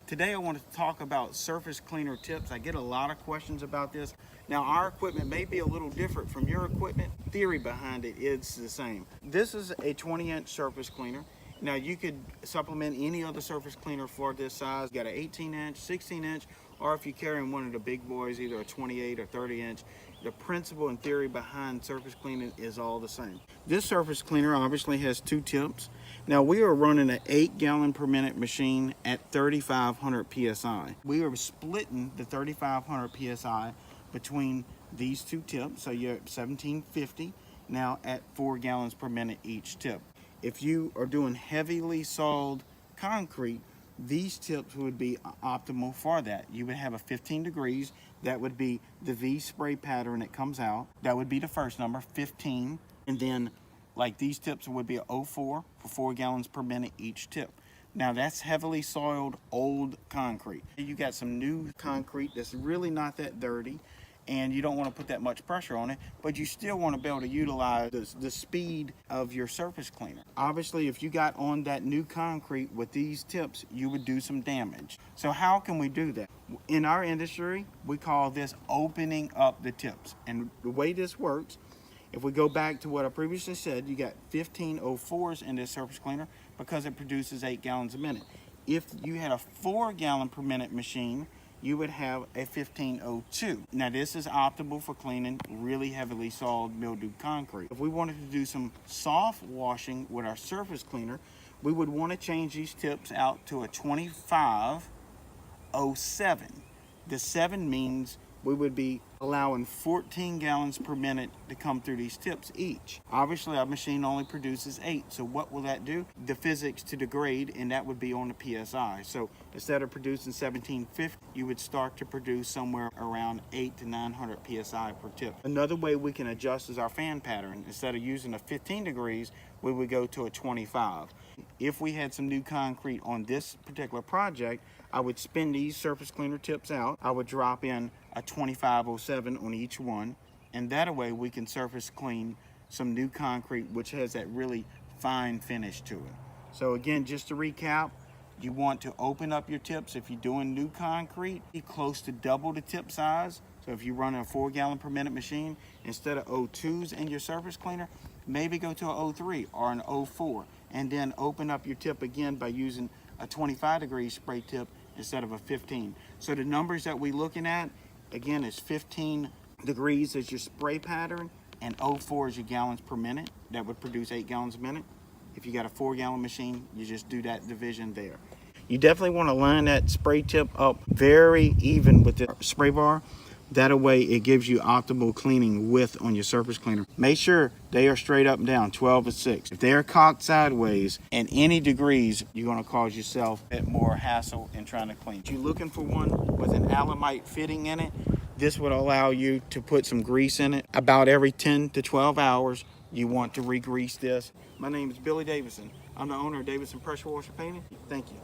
Today I want to talk about surface cleaner tips. I get a lot of questions about this. Now our equipment may be a little different from your equipment. Theory behind it is the same. This is a 20-inch surface cleaner. Now you could supplement any other surface cleaner for this size. You got an 18-inch, 16-inch, or if you're carrying one of the big boys, either a 28 or 30-inch, the principle and theory behind surface cleaning is all the same. This surface cleaner obviously has two tips. Now we are running an 8-gallon per minute machine at 3,500 PSI. We are splitting the 3,500 PSI between these two tips, so you're at 1,750 now at 4 gallons per minute each tip. If you are doing heavily soiled concrete, these tips would be optimal for that. You would have a 15 degrees. That would be the V spray pattern that comes out. That would be the first number, 15. And then like these tips would be a 04 for 4 gallons per minute each tip. Now that's heavily soiled old concrete. You got some new concrete that's really not that dirty, and you don't want to put that much pressure on it, but you still want to be able to utilize the speed of your surface cleaner. Obviously, if you got on that new concrete with these tips, you would do some damage. So how can we do that? In our industry, we call this opening up the tips. And the way this works, if we go back to what I previously said, you got 1504s in this surface cleaner because it produces 8 gallons a minute. If you had a 4 gallon per minute machine, you would have a 1502. Now this is optimal for cleaning really heavily soiled, mildewed concrete. If we wanted to do some soft washing with our surface cleaner, we would want to change these tips out to a 2507. The 7 means we would be allowing 14 gallons per minute to come through these tips each. Obviously our machine only produces 8, so what will that do? The physics to degrade, and that would be on the PSI. So instead of producing 1750, you would start to produce somewhere around 8 to 900 PSI per tip. Another way we can adjust is our fan pattern. Instead of using a 15 degrees, we would go to a 25. If we had some new concrete on this particular project, I would spin these surface cleaner tips out. I would drop in a 2507 on each one, and that way we can surface clean some new concrete which has that really fine finish to it. So again, just to recap, you want to open up your tips. If you're doing new concrete, be close to double the tip size. So if you're running a 4 gallon per minute machine, instead of 02s in your surface cleaner, maybe go to a 03 or an 04, and then open up your tip again by using a 25 degree spray tip instead of a 15. So the numbers that we're looking at, again, is 15 degrees as your spray pattern, and 04 is your gallons per minute. That would produce 8 gallons a minute. If you got a 4 gallon machine, you just do that division there. You definitely want to line that spray tip up very even with the spray bar. That way it gives you optimal cleaning width on your surface cleaner. Make sure they are straight up and down, 12 to 6. If they're cocked sideways in any degrees, you're going to cause yourself a bit more hassle in trying to clean. If you're looking for one with an Alamite fitting in it, this would allow you to put some grease in it. About every 10 to 12 hours, you want to re-grease this. My name is Billy Davidson. I'm the owner of Davidson Pressure Washer Painting. Thank you.